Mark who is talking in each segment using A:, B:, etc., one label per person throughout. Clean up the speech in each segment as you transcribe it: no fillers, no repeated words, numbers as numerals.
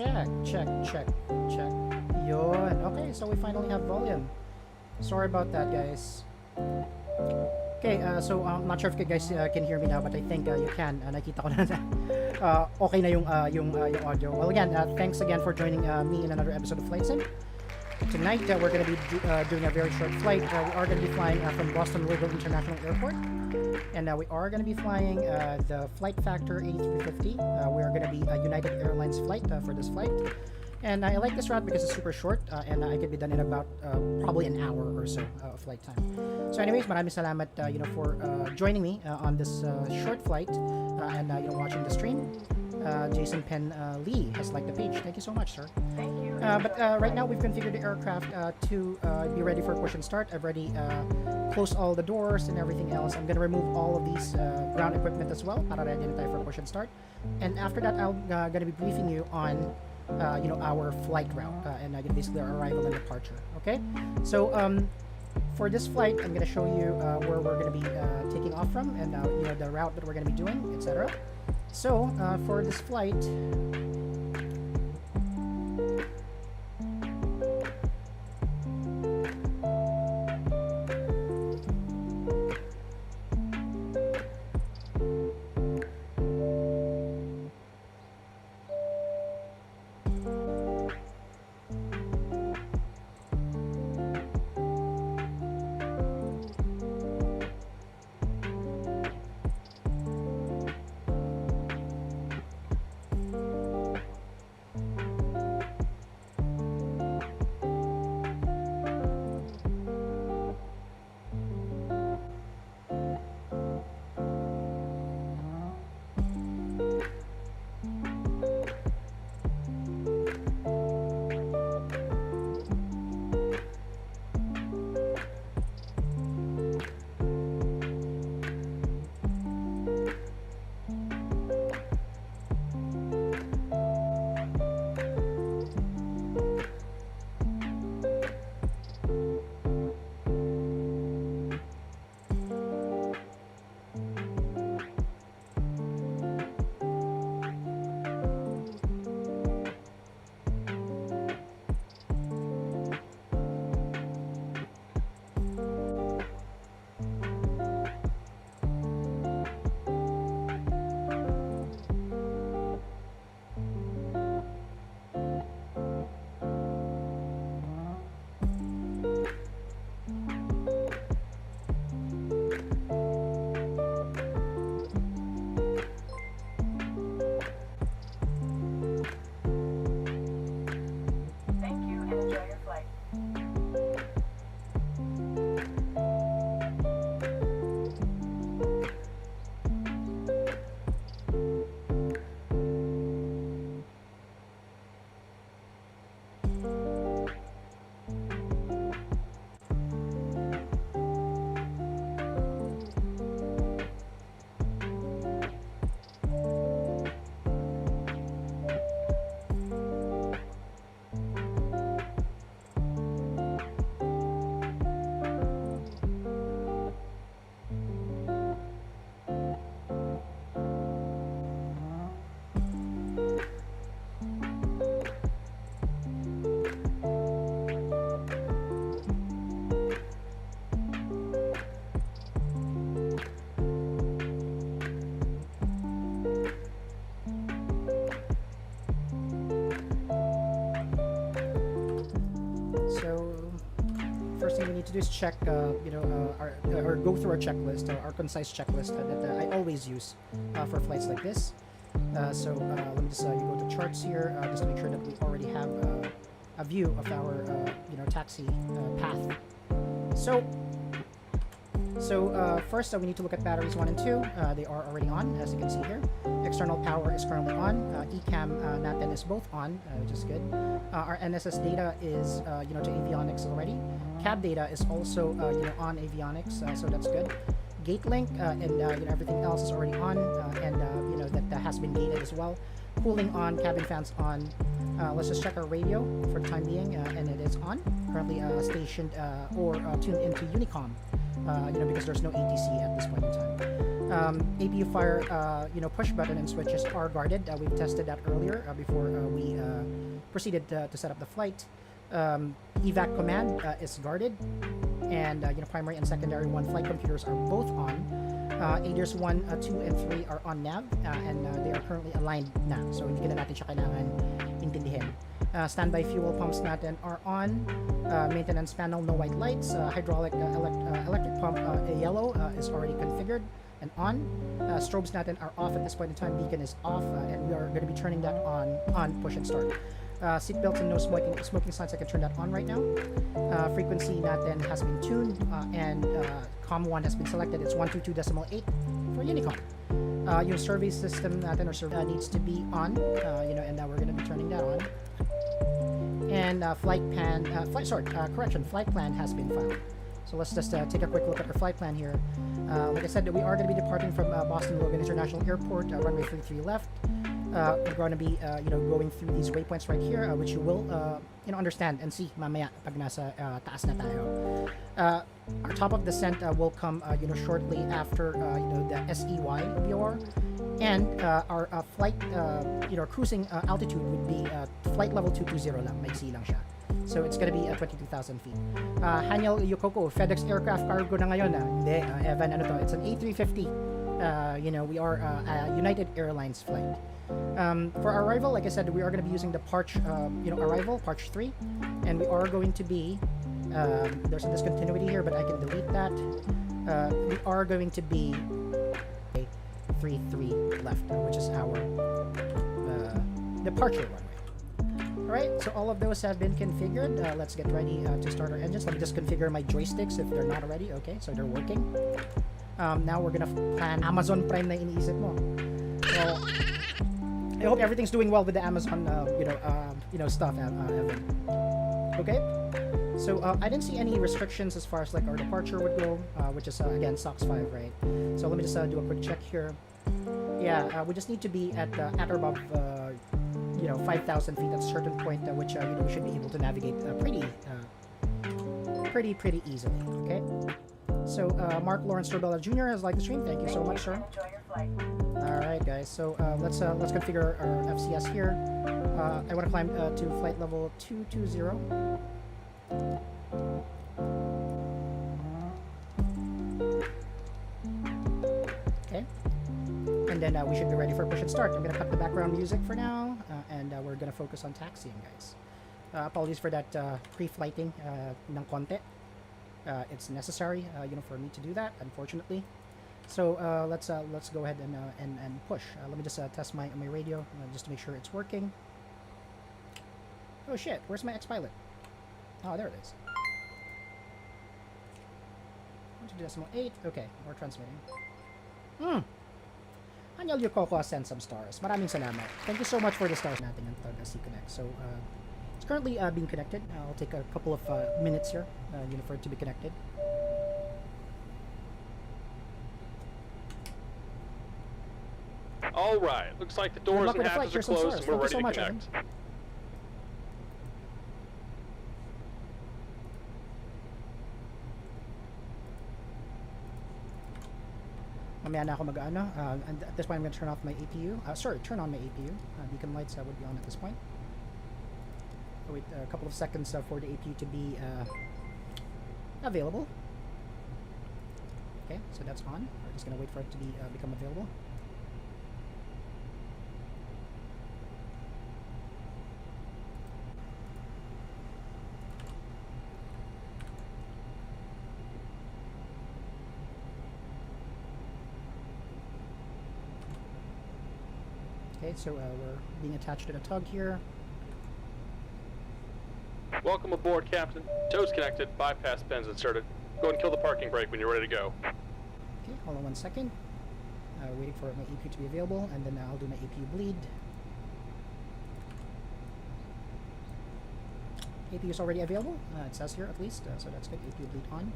A: Check. Yun. Okay, so we finally have volume. Sorry about that, guys. Okay, so I'm not sure if you guys can hear me now, but I think you can. Nakita ko na okay na yung audio. Well, again, thanks again for joining me in another episode of Flight Sim. Tonight, we're going to be doing a very short flight. We are going to be flying from Boston Logan International Airport. And we are going to be flying the Flight Factor A350. We are going to be a United Airlines flight for this flight. And I like this route because it's super short and I could be done in about probably an hour or so of flight time. So anyways, maraming salamat for joining me on this short flight and watching the stream. Jason Penn Lee has liked the page. Thank you so much, sir.
B: Thank you.
A: But right now we've configured the aircraft to be ready for push and start. I've already closed all the doors and everything else. I'm going to remove all of these ground equipment as well para ready na tayo for push and start. And after that, I'm going to be briefing you on our flight route and basically our arrival and departure. Okay, so for this flight, I'm going to show you where we're going to be taking off from and the route that we're going to be doing, etc. So for this flight,
B: Thank you and enjoy your flight.
A: First thing we need to do is check, or go through our checklist, our concise checklist that I always use for flights like this. So let me just you go to charts here, just to make sure that we already have a view of our taxi path. So first we need to look at batteries 1 and 2. They are already on, as you can see here. External power is currently on. ECAM natin is both on, which is good. Our NSS data is to avionics already. Cab data is also on avionics, so that's good. Gate link and everything else is already on, and that has been gated as well. Cooling on, cabin fans on. Let's just check our radio for the time being, and it is on. Currently stationed or tuned into Unicom, because there's no ATC at this point in time. APU fire, push button and switches are guarded. We've tested that earlier before we proceeded to set up the flight. Evac command is guarded, and primary and secondary flight computers are both on. ADIRS 1, 2, and 3 are on nav, and they are currently aligned na. So hindi na natin siya kailangan intindihin. Standby fuel pumps natin are on. Maintenance panel, no white lights. Hydraulic electric pump yellow is already configured and on. Strobes natin are off at this point in time. Beacon is off, and we are going to be turning that on push and start. Seatbelts and no smoking signs, I can turn that on right now. Frequency natin has been tuned, and COM1 has been selected. It's 122.8 for Unicom. Yung survey system natin needs to be on, and now we're going to be turning that on. And flight plan has been filed. So let's just take a quick look at our flight plan here. Like I said, we are going to be departing from Boston Logan International Airport, runway 33 left. We're going to be, going through these waypoints right here, which you will, understand and see mamaya pag nasa taas na tayo. Our top of descent will come, shortly after, the SEY VOR. And our flight, cruising altitude would be flight level 220 lang, maiksi lang siya. So it's gonna be 22,000 feet. Hanyal Yokoko, FedEx aircraft cargo na ngayon. Hindi, Evan, ano to? It's an A350. We are a United Airlines flight. For our arrival, like I said, we are going to be using the Parch, arrival, Parch 3. And we are going to be, there's a discontinuity here, but I can delete that. We are going to be 33 left, which is our departure runway. Alright, so all of those have been configured. Let's get ready to start our engines. Let me just configure my joysticks if they're not already. Okay, so they're working. Now we're gonna plan Amazon Prime na iniisip mo. So, I hope everything's doing well with the Amazon, stuff, Evan. Okay, so I didn't see any restrictions as far as like our departure would go, which is again SOX 5, right? So let me just do a quick check here. Yeah, we just need to be at or above 5,000 feet at a certain point, which we should be able to navigate pretty easily. Okay. So Mark Lawrence Turbella Jr. has liked the stream. Thank you so much, sir.
B: Enjoy your flight.
A: All right, guys. So let's configure our FCS here. I want to climb to flight level 220. Okay. And then we should be ready for push and start. I'm gonna cut the background music for now, and we're gonna focus on taxiing, guys. Apologies for that pre-flighting ng konti. It's necessary, for me to do that, unfortunately. So let's go ahead and push. Let me just test my radio just to make sure it's working. Oh shit! Where's my X-Pilot? Oh, there it is. 1.2.8. Okay, we're transmitting. Hanyal Yokoko sent some stars. Maraming salamat. Thank you so much for the stars natin yung C-Connect. So it's currently being connected. I'll take a couple of minutes here, for it to be connected.
C: All right. Looks like the doors and hatches are closed, and we're ready to connect.
A: Mamaya na ako mag-ano. And at this point, I'm going to turn off my APU. Turn on my APU. Beacon lights would be on at this point. I'll wait a couple of seconds for the APU to be available. Okay, so that's on. We're just going to wait for it to become available. Okay, so we're being attached to the tug here.
C: Welcome aboard, Captain. Toes connected, bypass pins inserted. Go ahead and kill the parking brake when you're ready to go.
A: Okay, hold on 1 second. Waiting for my APU to be available, and then I'll do my APU bleed. APU is already available. It says here at least, so that's good. APU bleed on.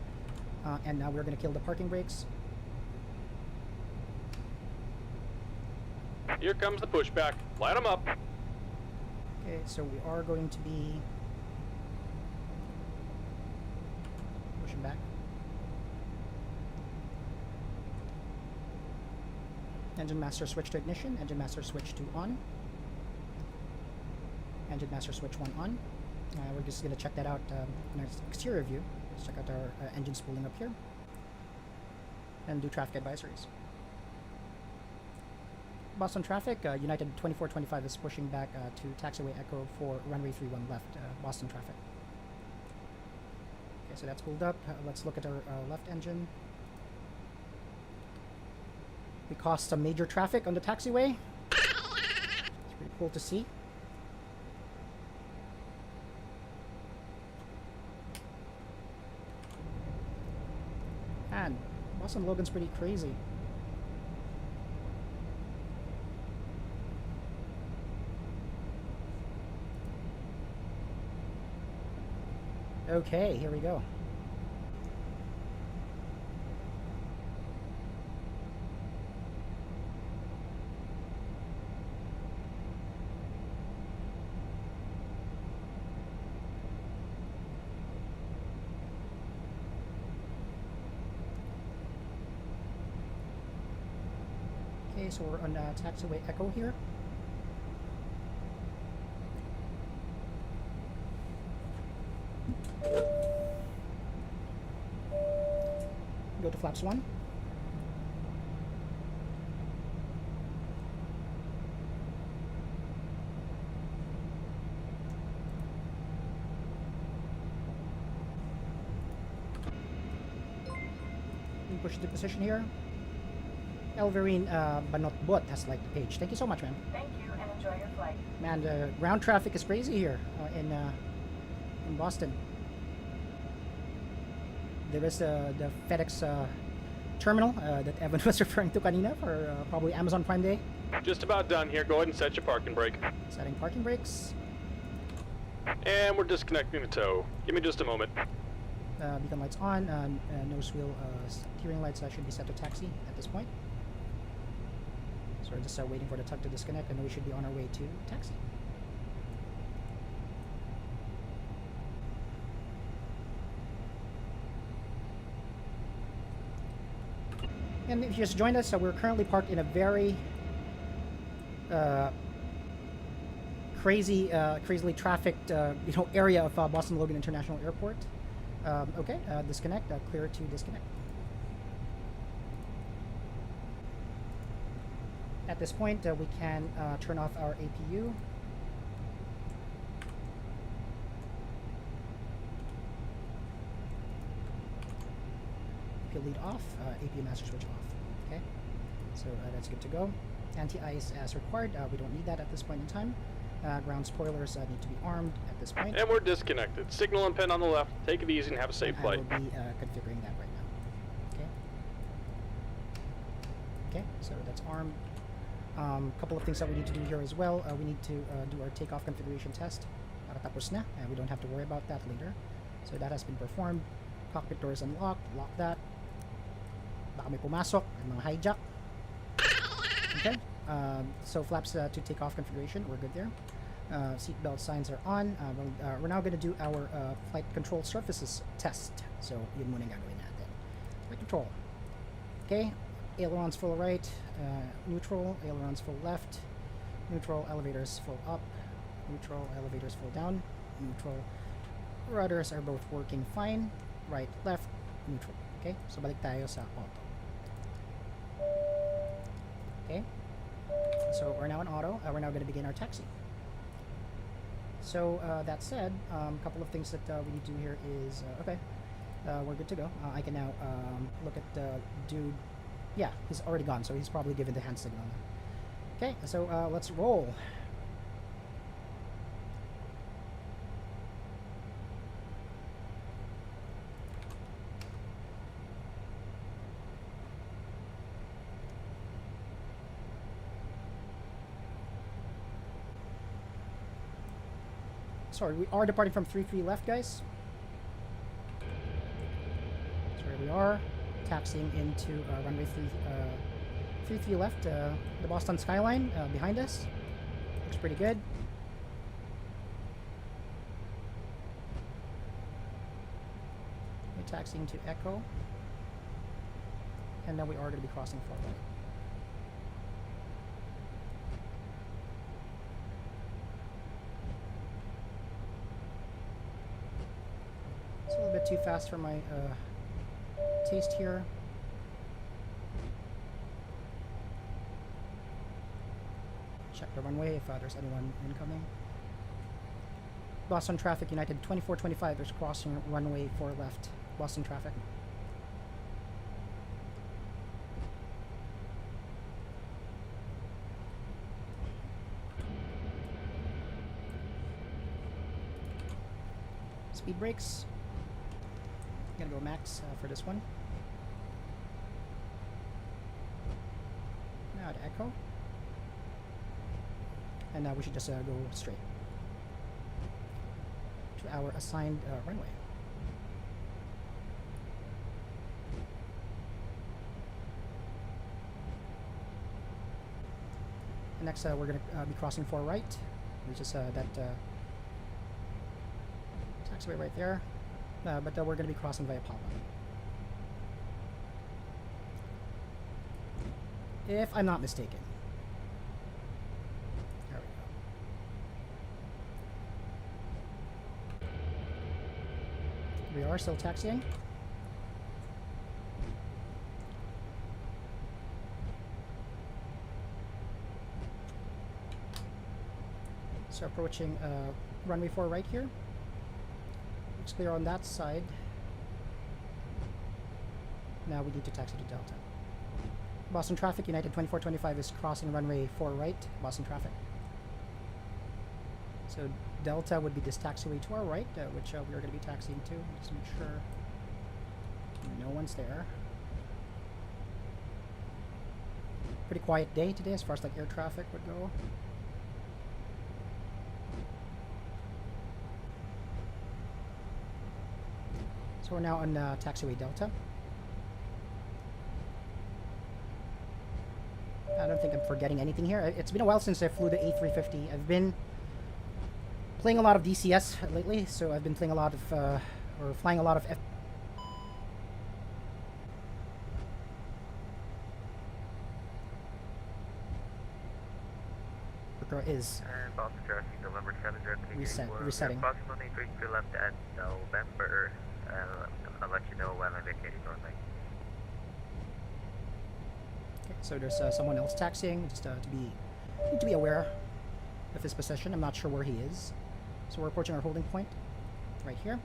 A: And now we're going to kill the parking brakes.
C: Here comes the pushback. Light them up.
A: Okay, so we are going to be pushing back. Engine master switch to ignition. Engine master switch to on. Engine master switch 1 on. We're just going to check that out in our exterior view. Let's check out our engine spooling up here. And do traffic advisories. Boston traffic, United 2425 is pushing back to taxiway Echo for runway 31 left, Boston traffic. Okay, so that's pulled up. Let's look at our left engine. We caused some major traffic on the taxiway. It's pretty cool to see. Man, Boston Logan's pretty crazy. Okay, here we go. Okay, so we're on taxiway Echo here. Go to flaps 1. We push the position here. Elverine Banotbot has liked the page. Thank you so much, man.
B: Thank you and enjoy your flight.
A: Man, the ground traffic is crazy here in Boston. There is the FedEx terminal that Evan was referring to kanina for probably Amazon Prime Day.
C: Just about done here. Go ahead and set your parking brake.
A: Setting parking brakes.
C: And we're disconnecting the tow. Give me just a moment.
A: Beacon lights on. Nose wheel steering lights should be set to taxi at this point. So we're just waiting for the tug to disconnect, and we should be on our way to taxi. And if you just joined us, we're currently parked in a very crazily trafficked area of Boston Logan International Airport. Okay, disconnect, clear to disconnect. At this point, we can turn off our APU. APU lead off, APU master switch off. Okay, so that's good to go. Anti-ice as required. We don't need that at this point in time. Ground spoilers need to be armed at this point.
C: And we're disconnected. Signal and pin on the left. Take it easy and have a safe flight.
A: I will be configuring that right now. Okay. Okay, so that's armed. Couple of things that we need to do here as well. We need to do our takeoff configuration test. Para tapos na, and we don't have to worry about that later. So that has been performed. Cockpit doors unlocked. Lock that. Baka may pumasok, mga hijack. Okay. So flaps to takeoff configuration, we're good there. Seatbelt signs are on. We're now going to do our flight control surfaces test. So yun muna yung gagawin natin. Flight control. Okay. Ailerons full right, neutral, ailerons full left, neutral, elevators full up, neutral, elevators full down, neutral, rudders are both working fine, right, left, neutral. Okay, so balik tayo sa auto. Okay, so we're now in auto. We're now going to begin our taxi. So that said, a couple of things that we need to do here is, okay, we're good to go. I can now look at the dude. Yeah, he's already gone, so he's probably given the hand signal. Okay, so let's roll. Sorry, we are departing from 33 left, guys. So here we are. Taxiing into runway 33 left, the Boston skyline behind us. Looks pretty good. We're taxiing to Echo. And then we are going to be crossing forward. bit too fast for my taste here. Check the runway if there's anyone incoming. Boston Traffic United 2425, there's crossing runway 4 left. Boston Traffic. Speed brakes. Gonna go max for this one. Now to echo. And now we should just go straight to our assigned runway. And next we're going to be crossing 4 right, which is that taxiway right there, but we're going to be crossing via Palma. If I'm not mistaken. There we go. We are still taxiing. So approaching runway 4 right here. Looks clear on that side. Now we need to taxi to Delta. Boston Traffic United 2425 is crossing runway 4 right, Boston Traffic. So Delta would be this taxiway to our right, which we are going to be taxiing to. Just make sure no one's there. Pretty quiet day today as far as like air traffic would go. So we're now on taxiway Delta. I don't think I'm forgetting anything here. It's been a while since I flew the A350. I've been playing a lot of DCS lately, so I've been playing a lot of, or flying a lot of is
D: Boston Traffic, November 7
A: resetting.
D: Approximately 3 left at November. I'll let you know when I'm vacating runway.
A: Okay, so there's someone else taxiing. Just need to be aware of his position. I'm not sure where he is. So we're approaching our holding point right here.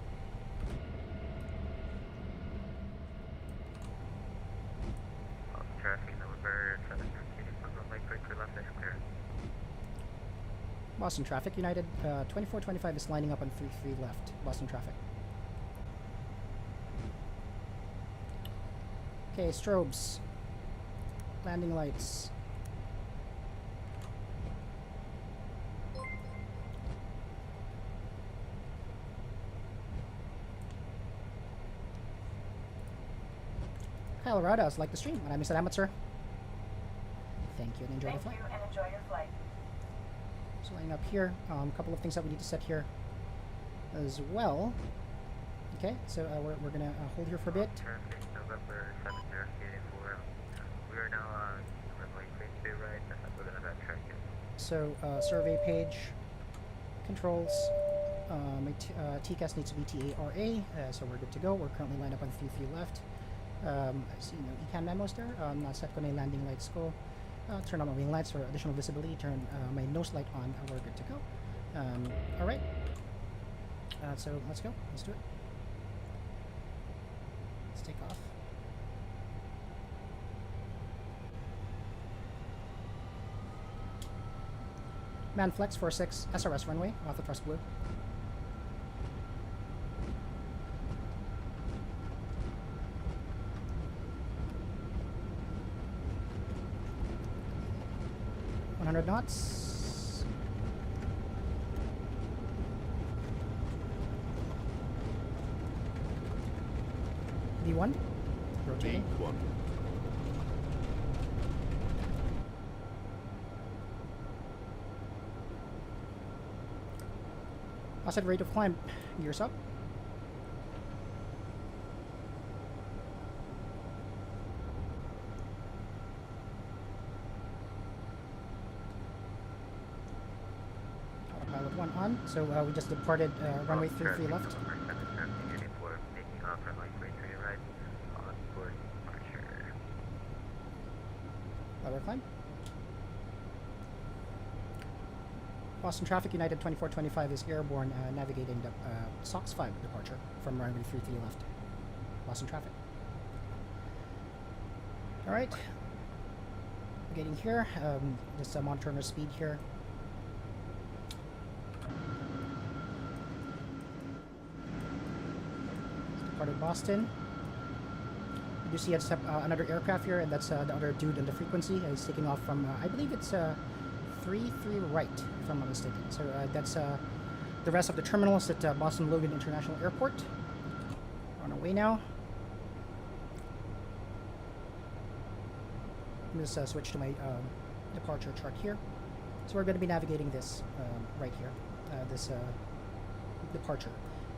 D: Boston Traffic, November 7 runway 3 left is clear.
A: Boston Traffic United 2425 is lining up on 33 left. Boston Traffic. Okay, strobes. Landing lights. Colorado's like the stream. Maraming salamat, sir. Thank you and enjoy the flight.
B: Thank you and enjoy your flight.
A: So lining up here, a couple of things that we need to set here as well. Okay, so we're gonna hold here for a bit.
D: Traffic, November 7 we are now on runway 32 right. We're gonna backtrack it.
A: So survey page, controls. My TCAS needs to be TARA, so we're good to go. We're currently lined up on 33 left. I see no ECAN memos there. Set ko na yung landing lights ko. Turn on my wing lights for additional visibility. Turn my nose light on. We're good to go. All right. So let's go. Let's do it. Let's take off. Manflex 46 SRS runway off the thrust blue. Knots. V1. Rotating.
E: V1.
A: Asset rate of climb. Gears up. Autopilot 1 on. So we just departed runway 33 left.
D: runway 23 right, on board departure.
A: Level climb. Boston Traffic United 2425 is airborne, navigating the SOX 5 departure from runway 33 left. Boston Traffic. Alright. Getting here. Just monitoring our speed here. Departed Boston. You do see another aircraft here, and that's the other dude on the frequency. He's taking off from, I believe it's 33 right, if I'm not mistaken. So that's the rest of the terminals at Boston Logan International Airport. We're on our way now. Let me just switch to my departure chart here. So we're going to be navigating this right here, this departure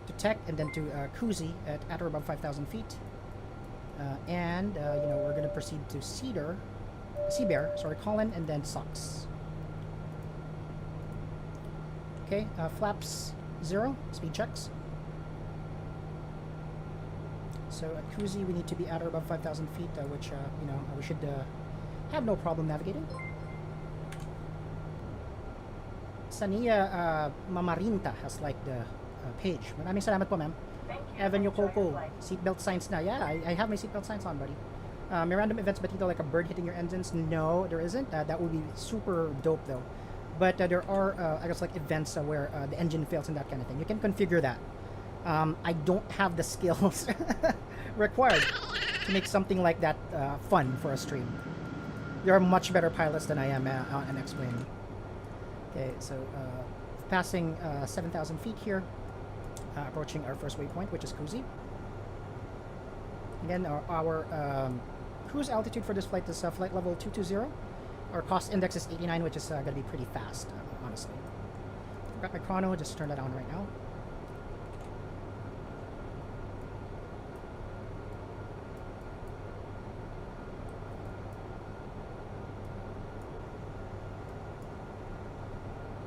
A: to Tech and then to Cousy at or above 5,000 feet. And you know, we're going to proceed to Seabear, sorry, Colin, and then SOX. Okay, flaps 0, speed checks. So at Cousy, we need to be at or above 5,000 feet, which you know, we should have no problem navigating. Sania Mamarinta has liked the page. Maraming salamat po, ma'am.
B: Thank you.
A: Evan
B: Enjoy your
A: Yokoko,
B: flight.
A: seatbelt signs na. Yeah, I have my seatbelt signs on, buddy. May random events, Batito, like a bird hitting your engines? No, there isn't. That would be super dope, though. But there are, I guess, like events where the engine fails and that kind of thing. You can configure that. I don't have the skills required to make something like that fun for a stream. You're much better pilots than I am on X-Plane. Okay, so passing 7,000 feet here, approaching our first waypoint, which is Cousy. Again, our cruise altitude for this flight is flight level 220. Our cost index is 89, which is going to be pretty fast, honestly. I've got my chrono, just turn that on right now.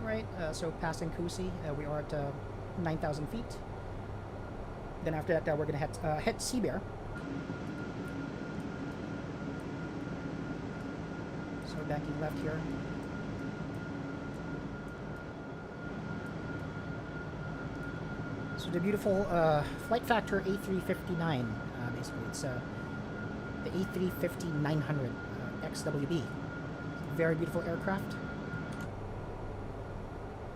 A: Right, so passing Cousy, we are at 9,000 feet. Then after that, we're going to hit Seabear. So backing left here. So the beautiful Flight Factor A359, basically. It's the A350-900 XWB. Very beautiful aircraft.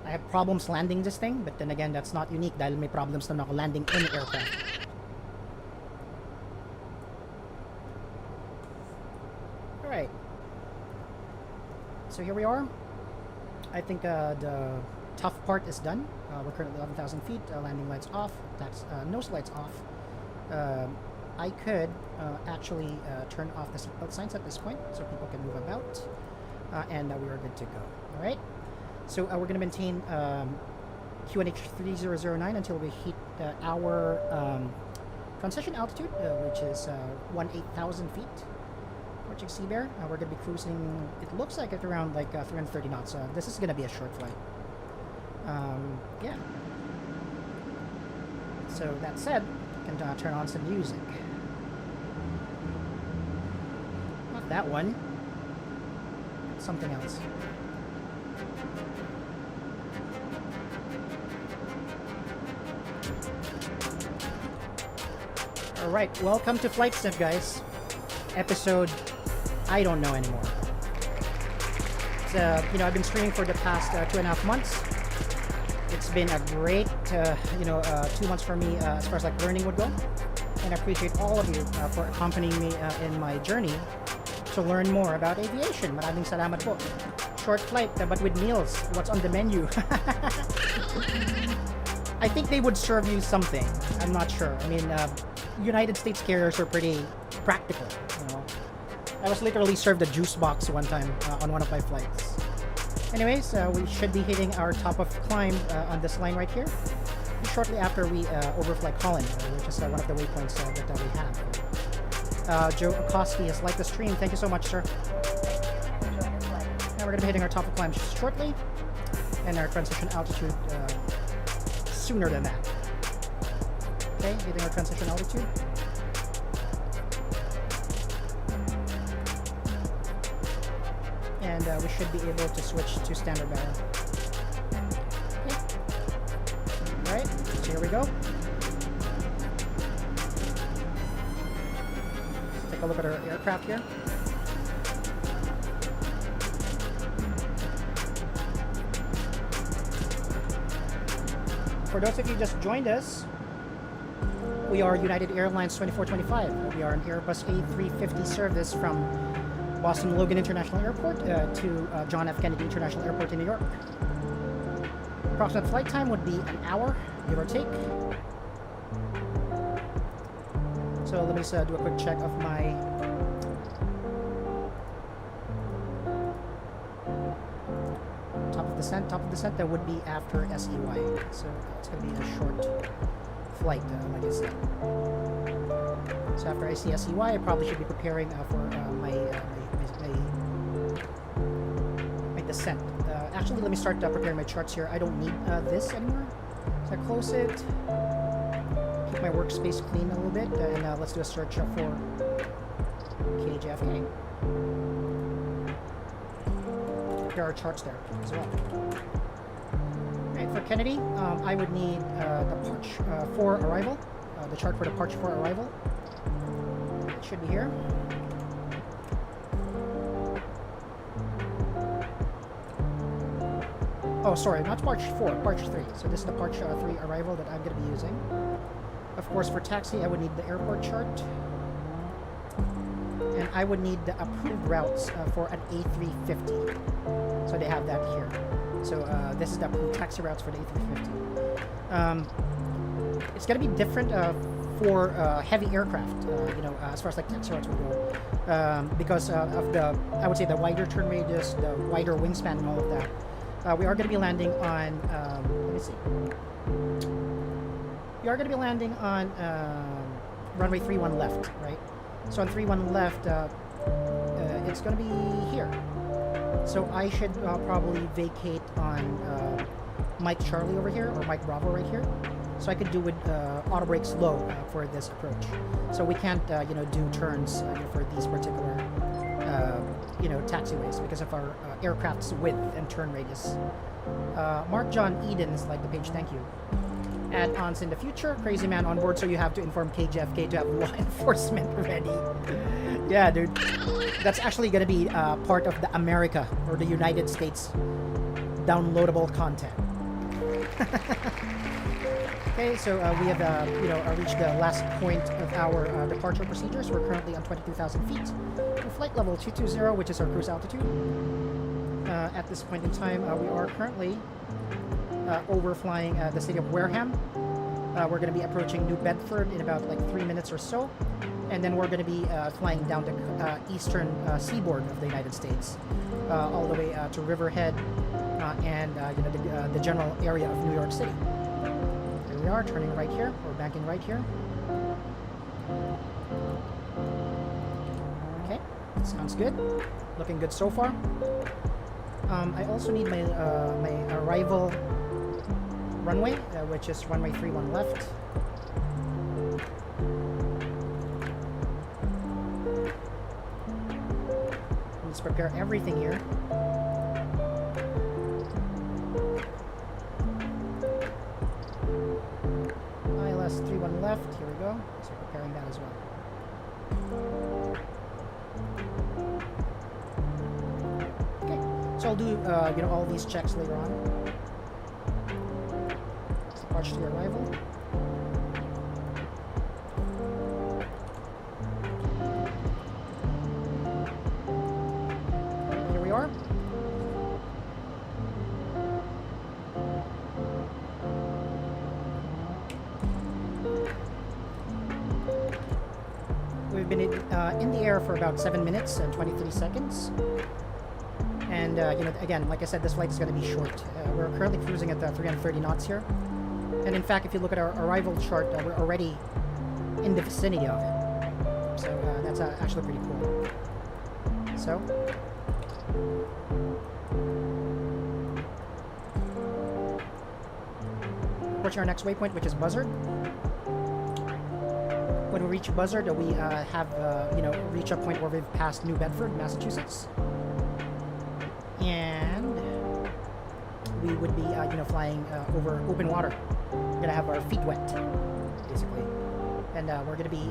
A: I have problems landing this thing, but then again, that's not unique dahil may problems na ako landing any aircraft. Alright. So here we are. I think the tough part is done. We're currently 11,000 feet, landing lights off, that's nose lights off. I could actually turn off the seatbelt signs at this point so people can move about, and we are good to go. Alright. So we're going to maintain QNH 3009 until we hit our transition altitude, which is 18,000 feet. Approaching Seabear, we're going to be cruising, it looks like at around like 330 knots. This is going to be a short flight. Yeah. So that said, I can turn on some music. Not that one. Something else. Alright, welcome to Flight Sim, guys. Episode, I don't know anymore. It's, you know, I've been streaming for the past 2.5 months. It's been a great, 2 months for me as far as like learning would go. And I appreciate all of you for accompanying me in my journey to learn more about aviation. Maraming salamat po. Short flight, but with meals. What's on the menu? I think they would serve you something. I'm not sure. I mean, United States carriers are pretty practical, you know. I was literally served a juice box one time on one of my flights. Anyways, we should be hitting our top of climb on this line right here. Shortly after we overfly Colin, which is one of the waypoints that we have. Joe Okoski has liked the stream. Thank you so much, sir.
B: Enjoy your flight.
A: Now we're going to be hitting our top of climb shortly, and our transition altitude sooner than that. Okay, hitting our transition altitude. And we should be able to switch to standard barrel. Okay. Alright, so here we go. Let's take a look at our aircraft here. For those of you just joined us, we are United Airlines 2425. We are an Airbus A350 service from Boston Logan International Airport to John F. Kennedy International Airport in New York. Approximate flight time would be an hour, give or take. So let me just do a quick check of my top of descent. That would be after SEY. So it's going to be a short flight, like I said. So after I see SEY, I probably should be preparing for my descent. Actually, let me start preparing my charts here. I don't need this anymore. So I close it. Keep my workspace clean a little bit, and let's do a search for KJFK. There are charts there as well. Right, for Kennedy, I would need the Parch for arrival, the chart for the Parch for arrival. It should be here. Oh, sorry, not Parch 4, Parch 3. So this is the Parch 3 arrival that I'm going to be using. Of course, for taxi, I would need the airport chart. And I would need the approved routes for an A350. So they have that here. So this is the approved taxi routes for the A350. It's going to be different for heavy aircraft, as far as like taxi routes would go. Because of the, I would say, the wider turn radius, the wider wingspan and all of that. We are going to be landing on, let me see. We are going to be landing on runway 31 left, right? So on 31 left, it's going to be here. So I should probably vacate on Mike Charlie over here, or Mike Bravo right here. So I could do with auto brakes low for this approach. So we can't, do turns for these particular, taxiways because of our aircraft's width and turn radius. Mark John Eden is like the page, thank you. Add-ons in the future, crazy man on board, so you have to inform KJFK to have law enforcement ready. Yeah, dude. That's actually going to be part of the America or the United States downloadable content. Okay, so we have reached the last point of our departure procedures. We're currently on 22,000 feet. We're flight level 220, which is our cruise altitude. At this point in time, we are currently overflying the city of Wareham. We're going to be approaching New Bedford in about like 3 minutes or so, and then we're going to be flying down the eastern seaboard of the United States, all the way to Riverhead and the general area of New York City. Here we are, turning right here. We're banking right here. Okay, sounds good. Looking good so far. I also need my my arrival runway, which is runway 31 left. Let's prepare everything here. ILS 31 left, here we go. So preparing that as well. So I'll do, all these checks later on. Departure to arrival. Here we are. We've been in the air for about 7 minutes and 23 seconds. And, again, like I said, this flight is going to be short. We're currently cruising at 330 knots here. And in fact, if you look at our arrival chart, we're already in the vicinity of it. So that's actually pretty cool. So. Approaching our next waypoint, which is Buzzard. when we reach Buzzard, we have reach a point where we've passed New Bedford, Massachusetts, and we would be flying over open water. We're gonna have our feet wet, basically, and we're gonna be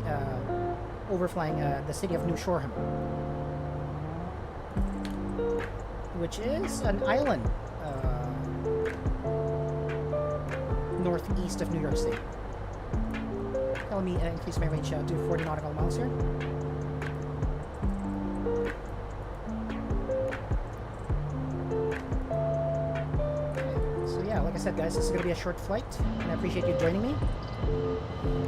A: overflying the city of New Shoreham, which is an island northeast of New York City. Let me increase my range to 40 nautical miles here. So yeah, like I said, guys, this is going to be a short flight, and I appreciate you joining me.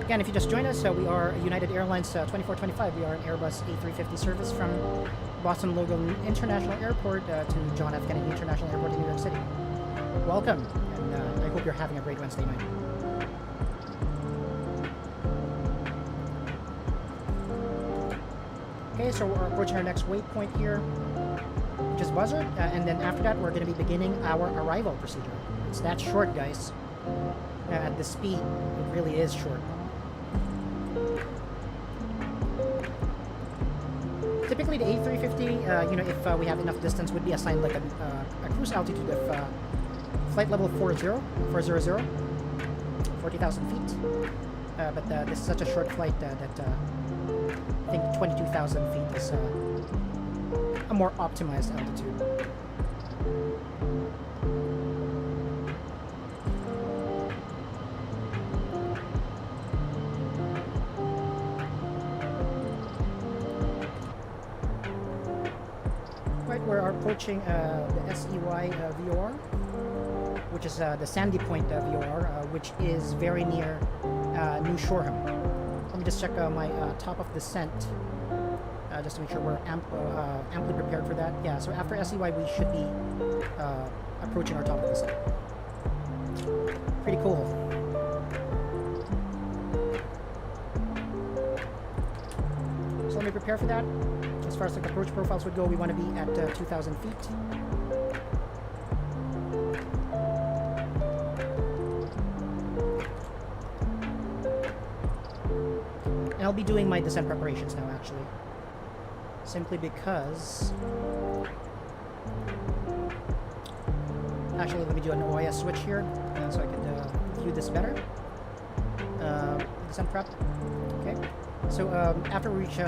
A: Again, if you just joined us, we are United Airlines 2425. We are an Airbus A350 service from Boston Logan International Airport to John F. Kennedy International Airport in New York City. Welcome, and I hope you're having a great Wednesday night. Okay, so we're approaching our next waypoint here, which is Buzzard, and then after that, we're going to be beginning our arrival procedure. It's that short, guys. At the speed, it really is short. Typically, the A350, if we have enough distance, would be assigned like a cruise altitude of flight level 400, 40,000 feet. But this is such a short flight that I think 22,000 feet is a more optimized altitude. Right, we're approaching the SEY VOR, which is the Sandy Point VOR, which is very near New Shoreham. Let me just check my top of descent, just to make sure we're amply prepared for that. Yeah, so after SEY, we should be approaching our top of descent. Pretty cool. So let me prepare for that. As far as the approach profiles would go, we want to be at 2,000 feet. And I'll be doing my descent preparations now, actually. Simply because... Actually, let me do an OIS switch here, so I can view this better. Descent prep. Okay. So after we reach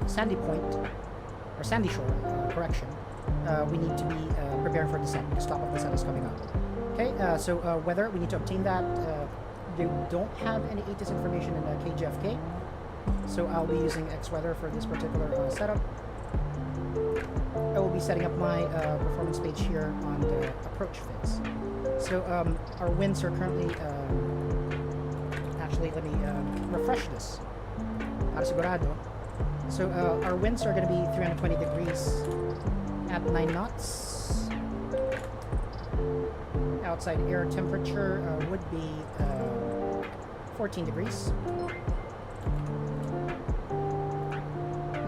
A: Sandy Point, or Sandy Shore, correction, we need to be preparing for descent because top of descent is coming up. Okay, so weather, we need to obtain that. They don't have any ATIS information in KJFK, so I'll be using X-Weather for this particular setup. I will be setting up my performance page here on the approach phase. So our winds are currently, actually let me refresh this. Para sigurado. So our winds are going to be 320 degrees at 9 knots. Outside air temperature would be 14 degrees.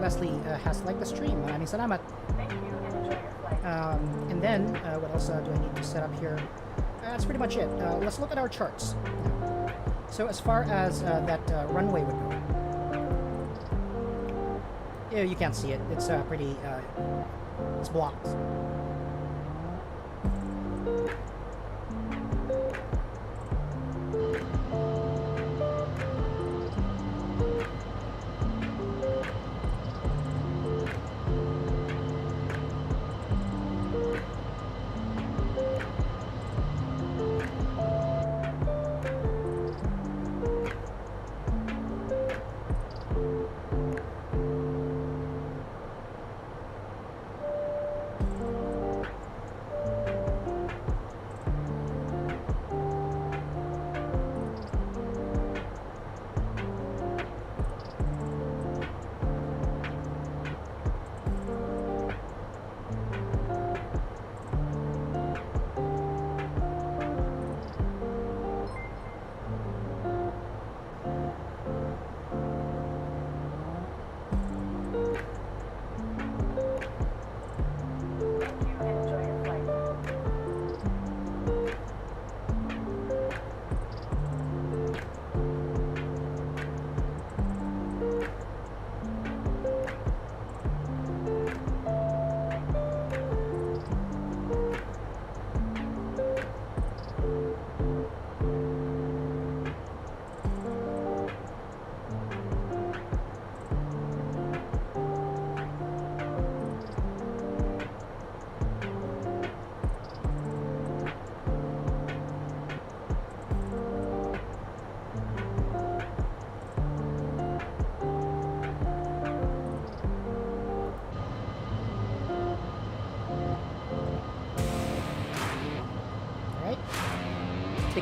A: Leslie has liked the stream. Maraming salamat.
B: Thank you and enjoy your flight.
A: And then, what else do I need to set up here? That's pretty much it. Let's look at our charts. So as far as that runway would go, yeah, you can't see it. It's pretty, it's blocked.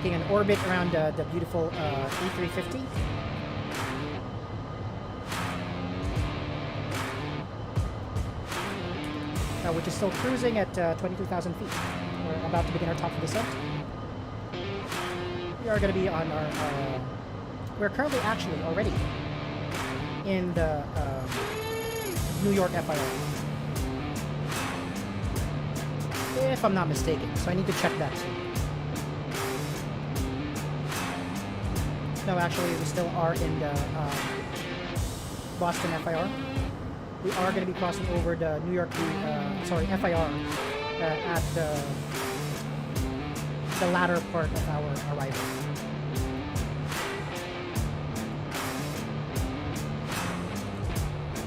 A: making an orbit around the beautiful A350. Which is still cruising at 22,000 feet. We're about to begin our top of descent. We are going to be on our... we're currently actually already in the New York FIR. If I'm not mistaken, so I need to check that too. No, actually, we still are in the Boston FIR. We are going to be crossing over the New York, FIR at the latter part of our arrival.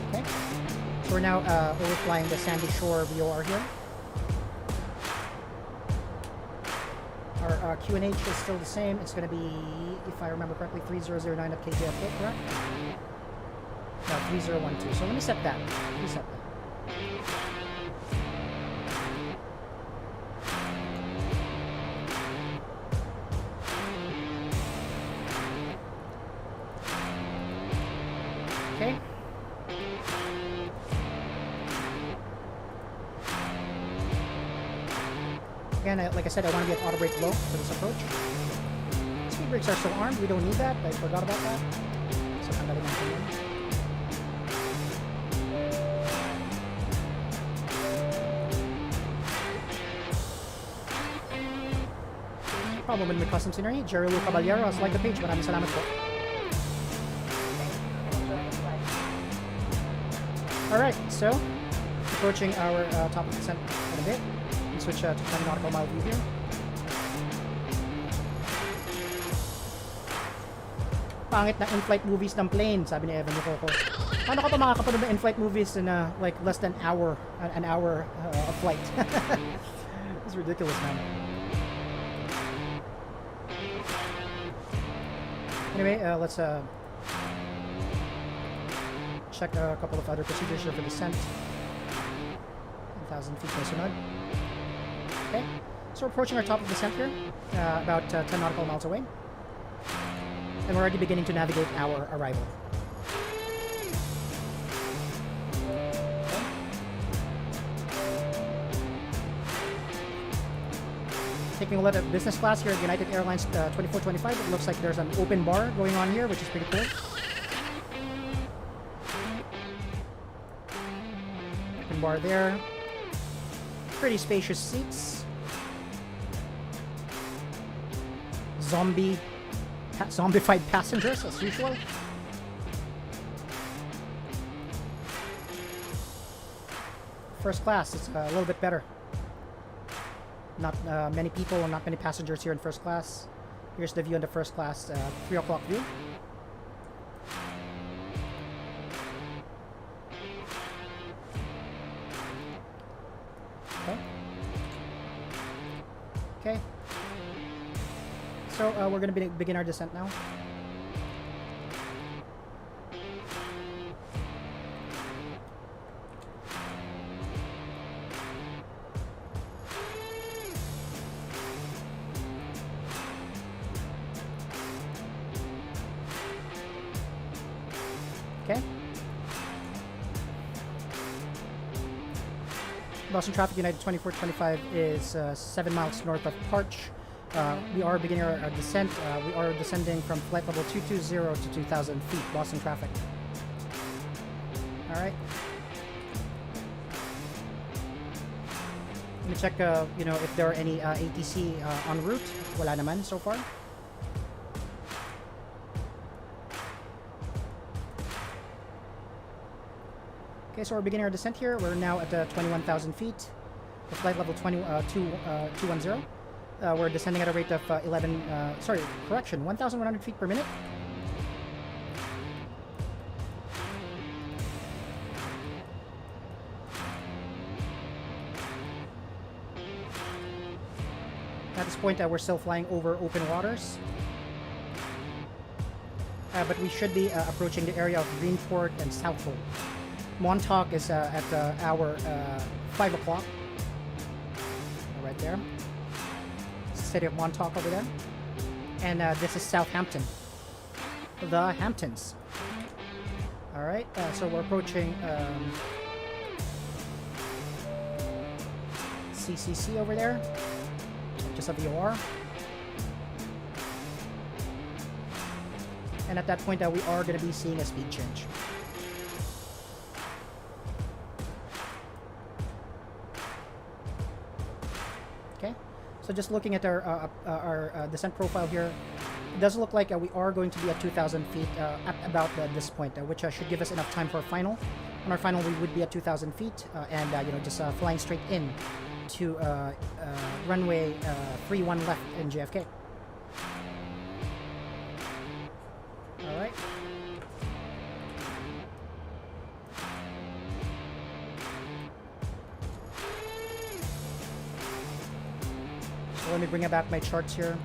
A: Okay, so we're now overflying the Sandy Shore VOR here. Our QNH is still the same. It's going to be, if I remember correctly, 3009 at KJFK, correct? No, 3012. So let me set that. Okay. Again, like I said, I want to get auto brake low for this approach. Speed brakes are still armed. We don't need that. I forgot about that. So I'm going to Problem with my custom scenery, Jerry Lou Caballero has liked the page. Maraming salamat po. Alright, so approaching our top of the descent in a bit. We switch to 20 nautical mile view here. Pangit na in-flight movies ng plane, sabi ni Evan Coco. Paano ka pa makakapanood ng in-flight movies in like less than an hour of flight? It's ridiculous, man. Anyway, let's check a couple of other procedures here for descent. 1,000 feet by sunod. Okay, so we're approaching our top of descent here, about 10 nautical miles away. And we're already beginning to navigate our arrival. Taking a look at business class here at United Airlines 2425. It looks like there's an open bar going on here, which is pretty cool. Open bar there. Pretty spacious seats. Zombified passengers, as usual. First class, it's a little bit better. Not many people or not many passengers here in first class. Here's the view in the first class, 3 o'clock view. Okay. So we're going to begin our descent now. Okay. Boston traffic United 2425 is 7 miles north of Parch. We are beginning our descent. We are descending from flight level 220 to 2,000 feet. Boston traffic. All right. Let me check, if there are any ATC en route. Wala naman so far. Okay, so we're beginning our descent here. We're now at 21,000 feet. The flight level 210. We're descending at a rate of 1,100 feet per minute. At this point, we're still flying over open waters. But we should be approaching the area of Greenport and Southhold. Montauk is at hour 5 o'clock. Right there. City of Montauk over there. And this is Southampton. The Hamptons. Alright, so we're approaching CCC over there. Just a VOR. And at that point, we are going to be seeing a speed change. Okay, so just looking at our descent profile here, it does look like we are going to be at 2,000 feet at about this point, which should give us enough time for a final. On our final, we would be at 2,000 feet, and just flying straight in to runway 31 left in JFK. All right. So let me bring back my charts here.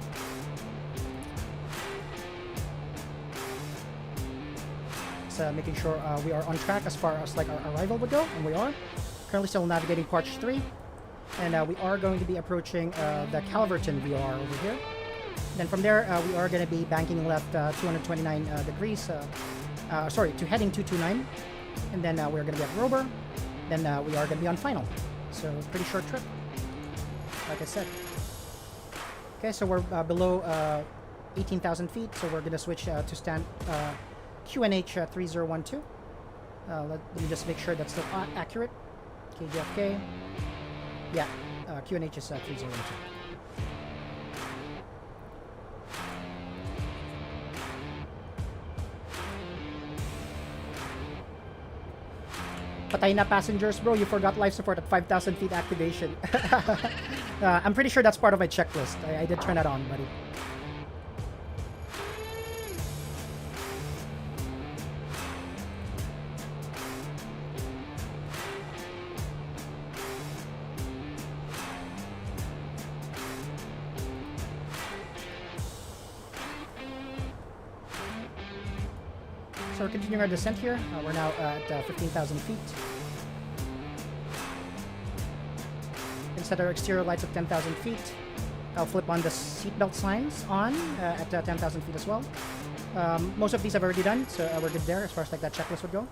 A: Making sure we are on track as far as like our arrival would go, and we are currently still navigating Parch 3, and we are going to be approaching the Calverton VR over here. Then from there we are going to be banking left 229 degrees to heading 229, and then we're going to be at Rober, then we are going to be on final. So pretty short trip, like I said. Okay, so we're below 18,000 feet, so we're going to switch to stand QNH 3012. Let me just make sure that's still accurate. KJFK. Yeah, QNH is 3012. Patay na passengers, bro. You forgot life support at 5,000 feet activation. I'm pretty sure that's part of my checklist. I did turn that on, buddy. So we're continuing our descent here. We're now at 15,000 feet. Set our exterior lights at 10,000 feet. I'll flip on the seatbelt signs on at 10,000 feet as well. Most of these I've already done, so we're good there as far as like that checklist would go.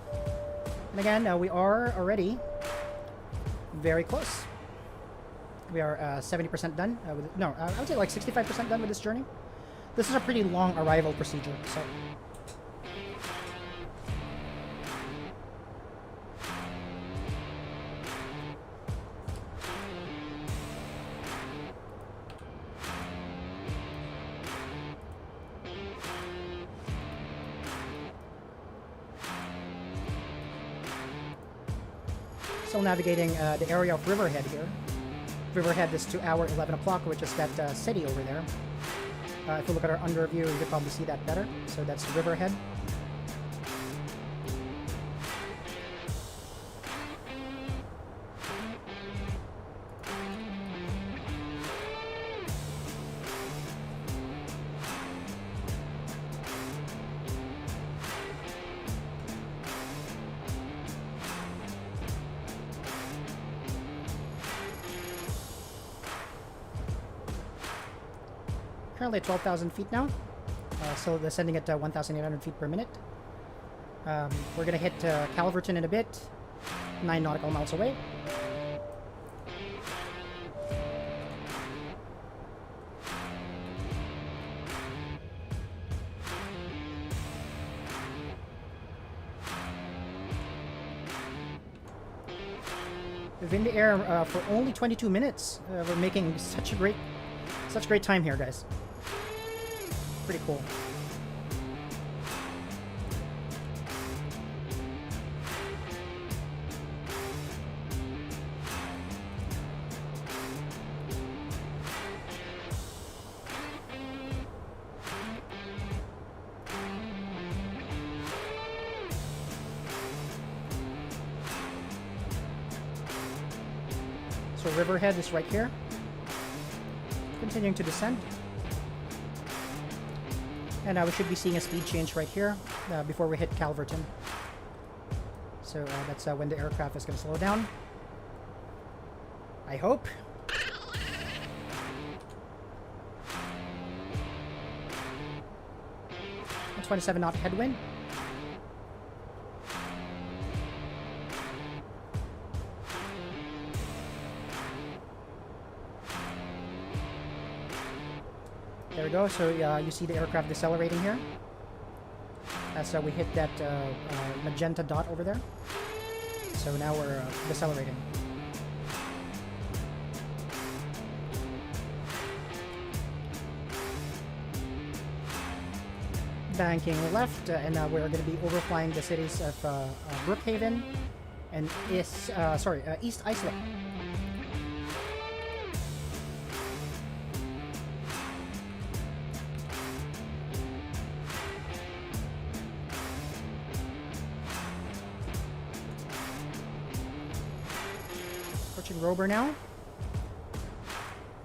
A: And again, we are already very close. We are 70% done. I would say like 65% done with this journey. This is a pretty long arrival procedure, so. Still navigating the area of Riverhead here. Riverhead is to our 11 o'clock, which is that city over there. If you look at our under view, you can probably see that better. So that's Riverhead. Currently at 12,000 feet now, so descending at 1,800 feet per minute. We're going to hit Calverton in a bit, 9 nautical miles away. We've been in the air for only 22 minutes. We're making such great time here, guys. Pretty cool. So Riverhead is right here. Continuing to descend. And we should be seeing a speed change right here before we hit Calverton. So that's when the aircraft is going to slow down. I hope. 27 knot headwind. There we go. So you see the aircraft decelerating here. As we hit that magenta dot over there. So now we're decelerating. Banking left, and we're going to be overflying the cities of Brookhaven and East Islip. Approaching Rober now.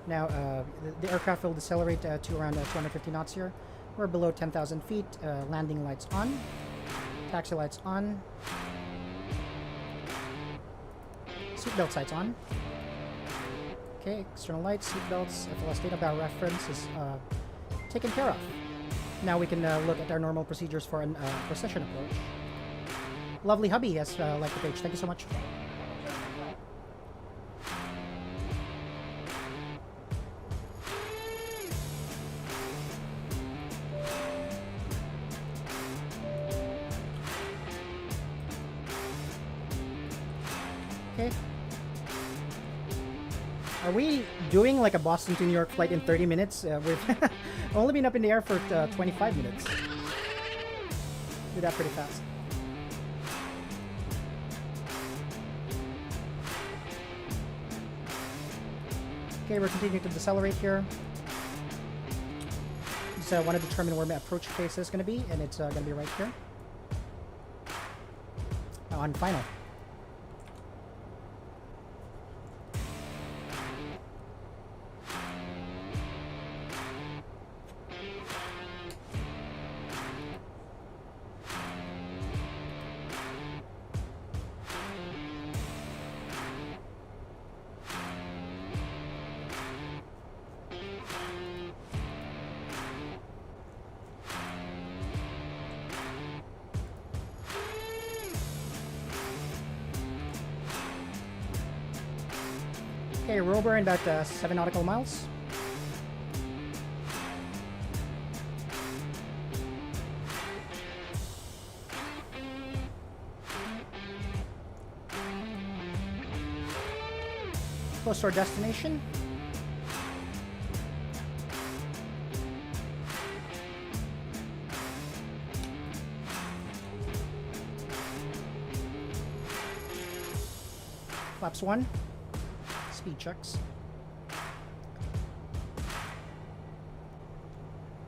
A: Now the aircraft will decelerate to around 250 knots here. We're below 10,000 feet. Landing lights on. Taxi lights on. Seatbelt sights on. Okay, external lights, seatbelts, FLS data bar reference is taken care of. Now we can look at our normal procedures for a precision approach. Lovely hubby has liked the page. Thank you so much. Okay. Are we doing like a Boston to New York flight in 30 minutes? We've only been up in the air for 25 minutes. Do that pretty fast. Okay, we're continuing to decelerate here. Just want to determine where my approach face is going to be, and it's going to be right here. On final. Okay, Rober in about 7 nautical miles. Close to our destination. Flaps 1. Speed checks.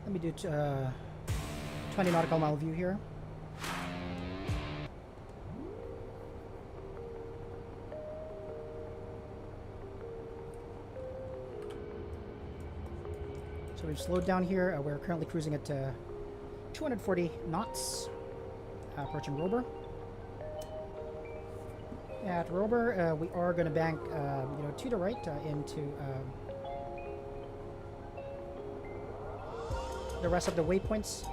A: Let me do 20 nautical mile view here. So we've slowed down here. We're currently cruising at 240 knots. Approaching Rober. At Rober, we are going to bank, to the right into the rest of the waypoints,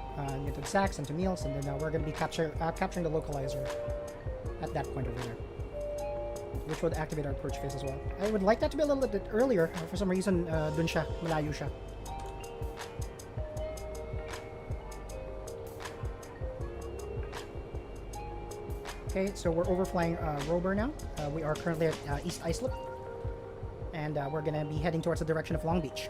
A: into Sachs and to Meals, and then we're going to be capturing the localizer at that point over there, which would activate our approach phase as well. I would like that to be a little bit earlier. For some reason, dun siya, malayo siya. Okay, so we're overflying Rober now. We are currently at East Islip, and we're going to be heading towards the direction of Long Beach.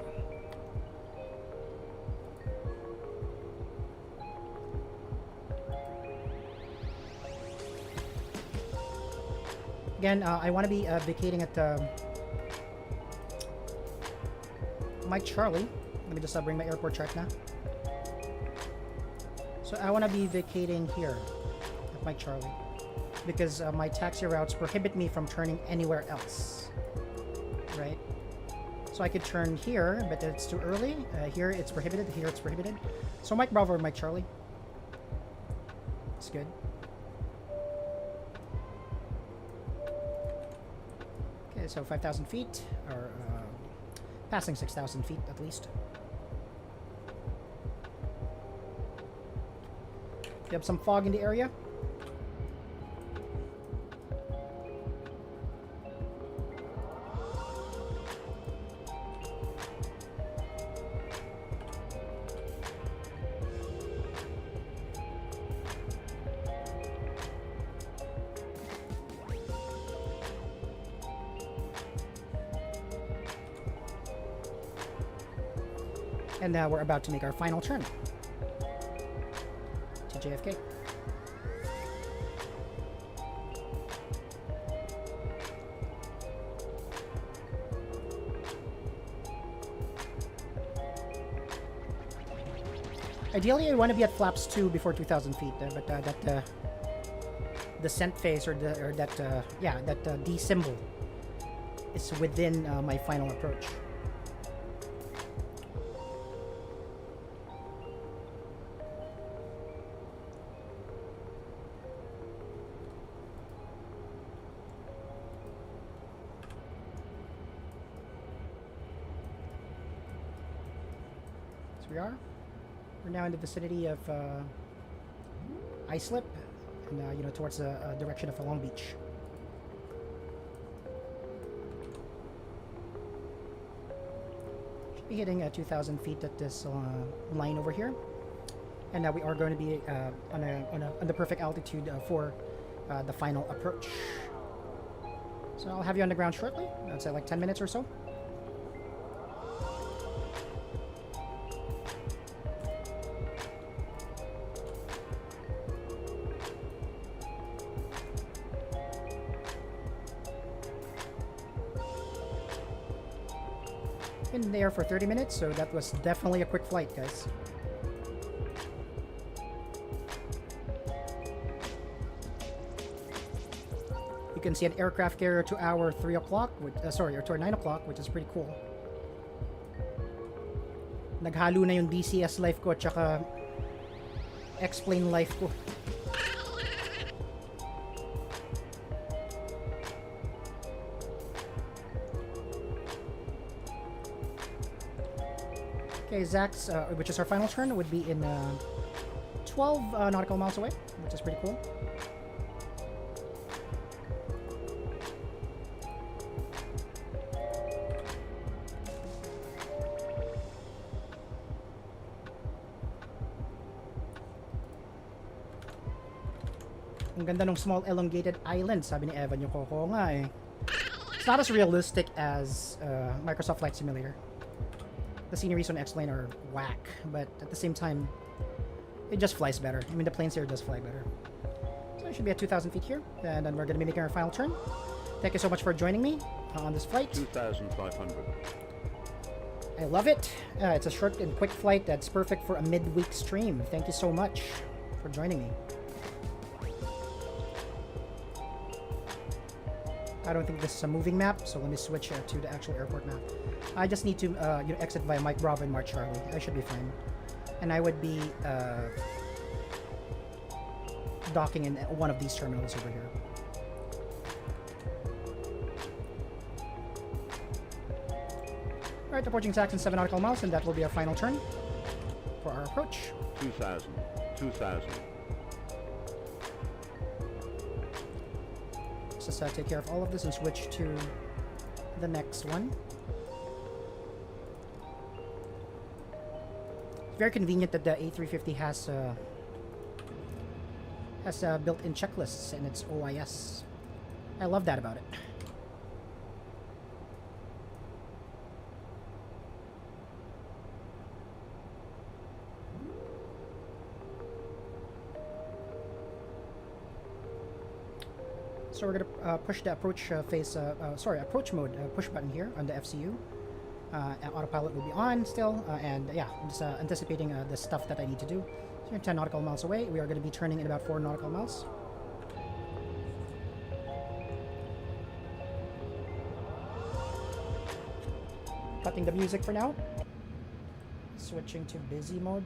A: Again, I want to be vacating at Mike Charlie. Let me just bring my airport chart now. So I want to be vacating here at Mike Charlie, because my taxi routes prohibit me from turning anywhere else, right? So I could turn here, but it's too early. Here it's prohibited, here it's prohibited. So Mike Bravo or Mike Charlie. It's good. Okay, so 5,000 feet, or passing 6,000 feet at least. You have some fog in the area. And now we're about to make our final turn to JFK. Ideally, I want to be at flaps 2 before 2,000 feet, but that descent phase or that D symbol is within my final approach. We're now in the vicinity of Islip, and towards the direction of Long Beach. Should be hitting 2,000 feet at this line over here, and now we are going to be on the perfect altitude for the final approach. So I'll have you on the ground shortly. I'd say like 10 minutes or so. Been there for 30 minutes, so that was definitely a quick flight, guys. You can see an aircraft carrier to our 3 o'clock, or to our 9 o'clock, which is pretty cool. Naghalo na yung DCS life ko at saka X-Plane life ko. Okay, Zach's, which is our final turn, would be in 12 nautical miles away, which is pretty cool. Ang ganda ng small elongated island, sabi ni Evan yung koko nga eh. It's not as realistic as Microsoft Flight Simulator. The sceneries on X-Plane are whack, but at the same time, it just flies better. I mean, the planes here just fly better. So it should be at 2,000 feet here, and then we're going to be making our final turn. Thank you so much for joining me on this flight.
E: 2,500.
A: I love it. It's a short and quick flight that's perfect for a midweek stream. Thank you so much for joining me. I don't think this is a moving map, so let me switch to the actual airport map. I just need to exit via Mike Bravo and Mark Charlie. I should be fine. And I would be docking in one of these terminals over here. Alright, approaching Saxon 7 nautical miles, and that will be our final turn for our approach.
E: 2,000. 2,000.
A: Let's just take care of all of this and switch to the next one. It's very convenient that the A350 has built-in checklists in its OIS. I love that about it. So we're gonna push the approach approach mode push button here on the FCU. Autopilot will be on still, and yeah, I'm just anticipating the stuff that I need to do. So we're 10 nautical miles away. We are going to be turning in about 4 nautical miles. Cutting the music for now. Switching to busy mode.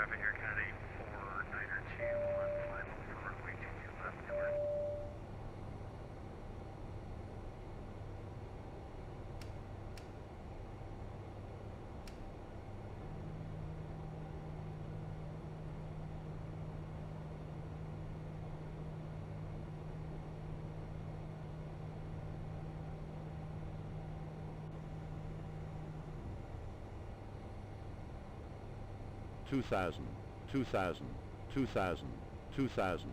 D: traffic here, Kennedy 49er 2 on final for runway 22 left north.
E: Two thousand. 2000. 2000. 2000.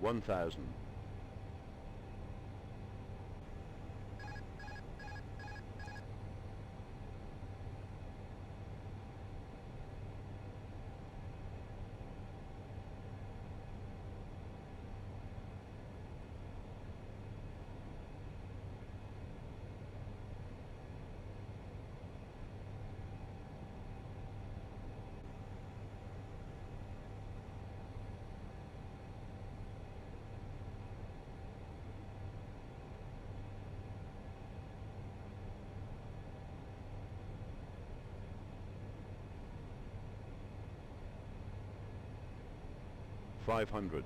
E: 1000. 500.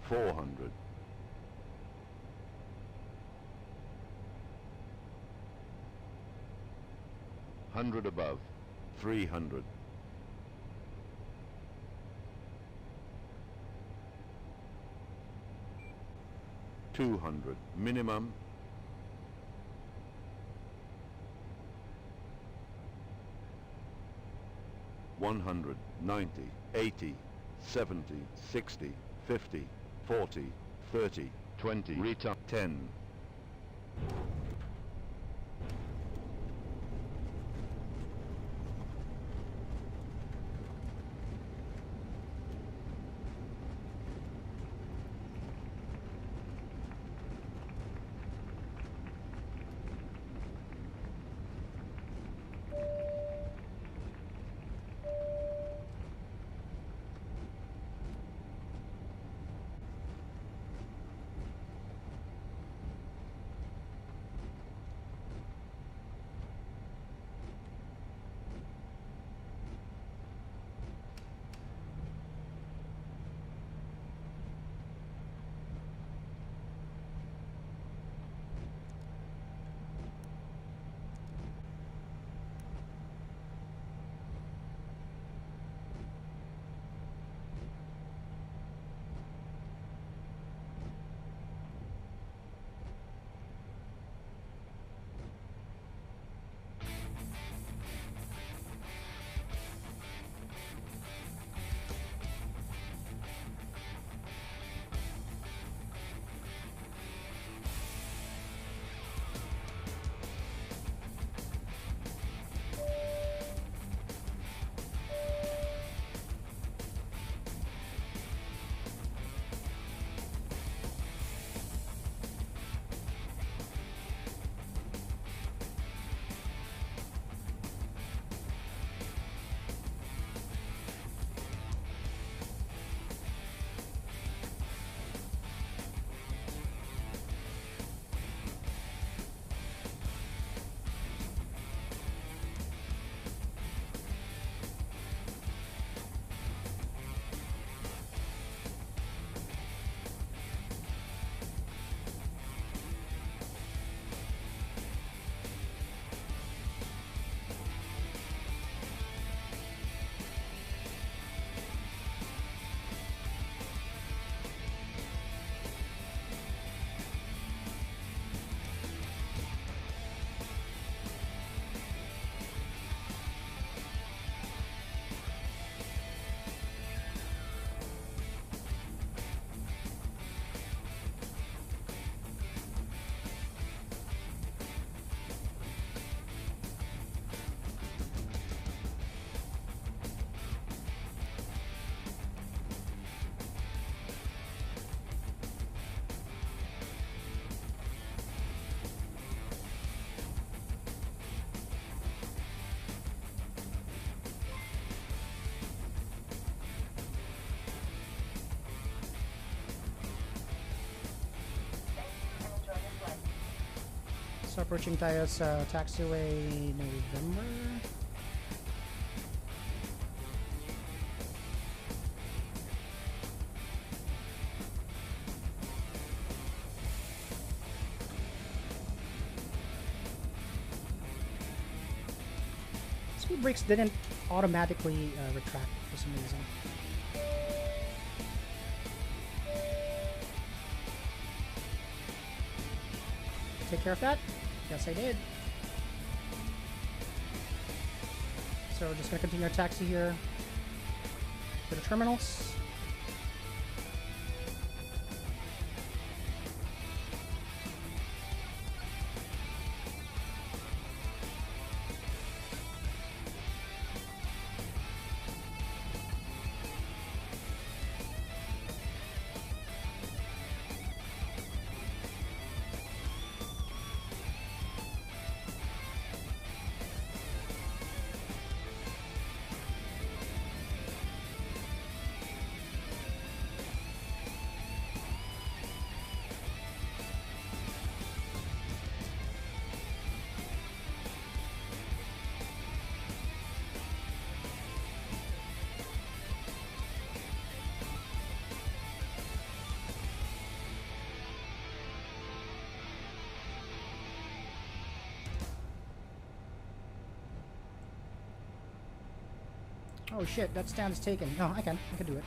E: 400. 100 above. 300. 200 minimum. 100, 90, 80, 70, 60, 50, 40, 30, 20, return 10.
A: So approaching tayo sa taxiway November. Speed brakes didn't automatically retract for some reason. Take care of that. Yes, I did. So we're just gonna continue our taxi here to the terminals. Oh shit, that stand is taken. No, I can do it.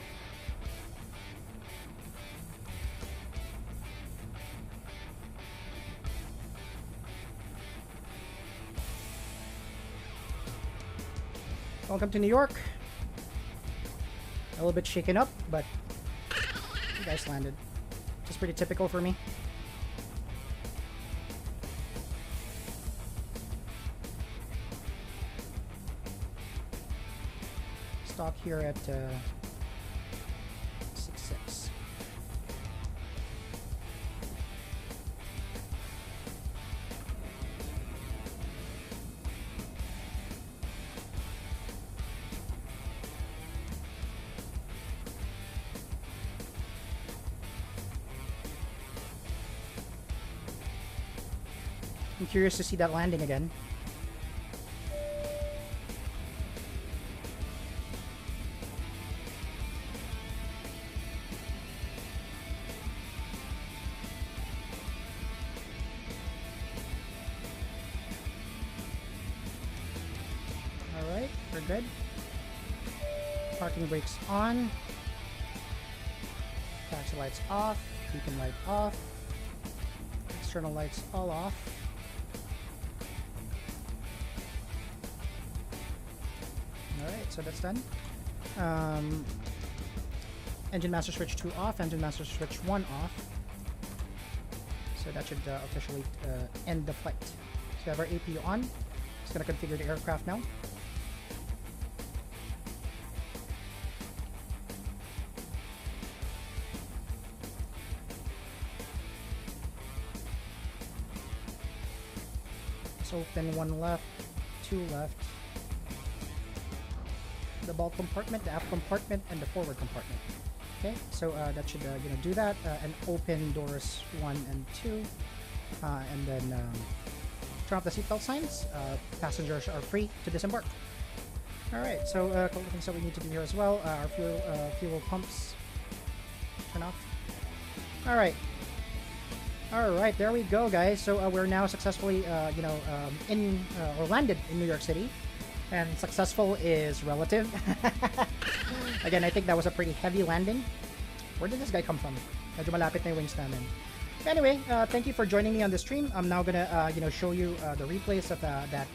A: Welcome to New York. A little bit shaken up, but you guys landed. Just pretty typical for me. Stop here at 66. I'm curious to see that landing again. Alright, we're good. Parking brakes on. Taxi lights off. Beacon light off. External lights all off. Alright, so that's done. Engine master switch 2 off, engine master switch 1 off. So that should officially end the flight. So we have our APU on. Just gonna configure the aircraft now. Let's open 1 left, 2 left. The bulk compartment, the aft compartment, and the forward compartment. Okay, so that should do that, and open doors 1 and 2, and then turn off the seatbelt signs. Passengers are free to disembark. All right, so a couple of things that we need to do here as well. Our fuel pumps turn off. All right, there we go, guys. So we're now successfully, in or landed in New York City. And successful is relative. Again, I think that was a pretty heavy landing. Where did this guy come from? Medyo malapit na yung wings namin. Anyway, thank you for joining me on the stream. I'm now gonna, show you the replays of that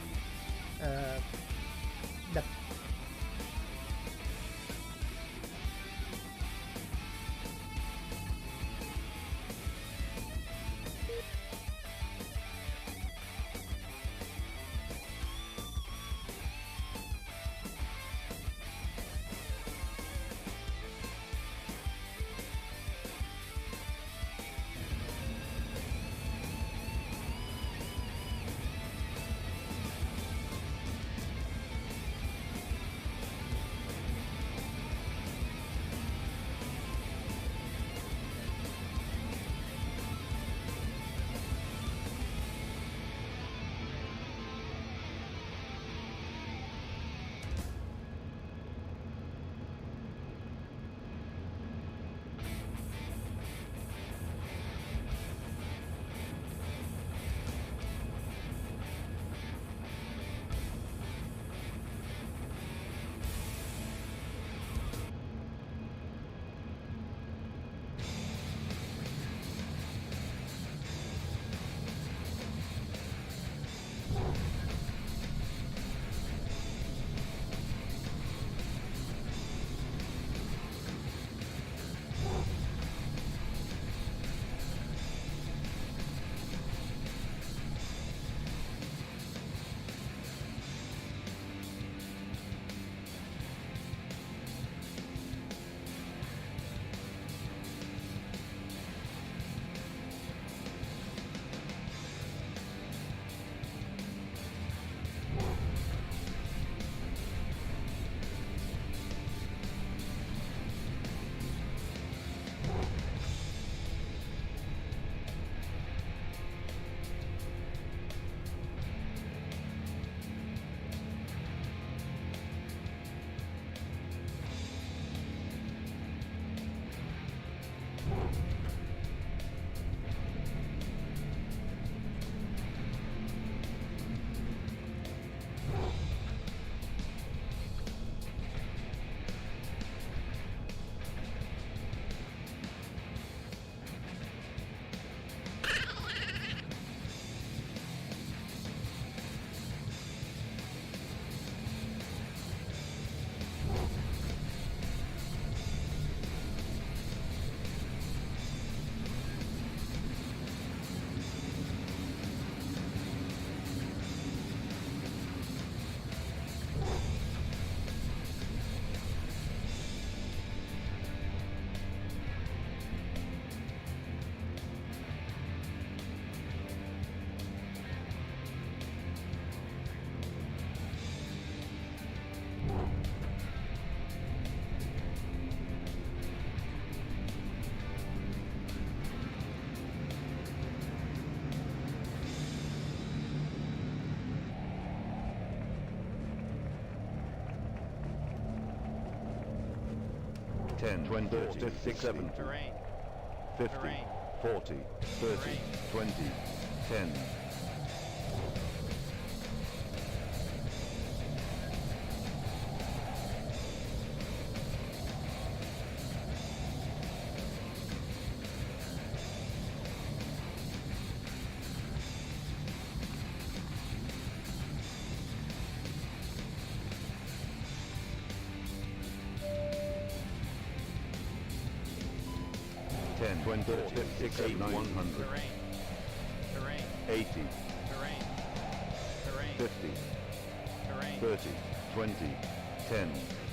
E: 10, 20, 30, 70,
F: Terrain.
E: 50,
F: Terrain.
E: 40, 30,
F: Terrain.
E: 20, 10. Ten, 20, 6, 8, 100,
F: Terrain. Terrain.
E: 80,
F: Terrain. Terrain.
E: 50,
F: Terrain.
E: 30, 20, 10.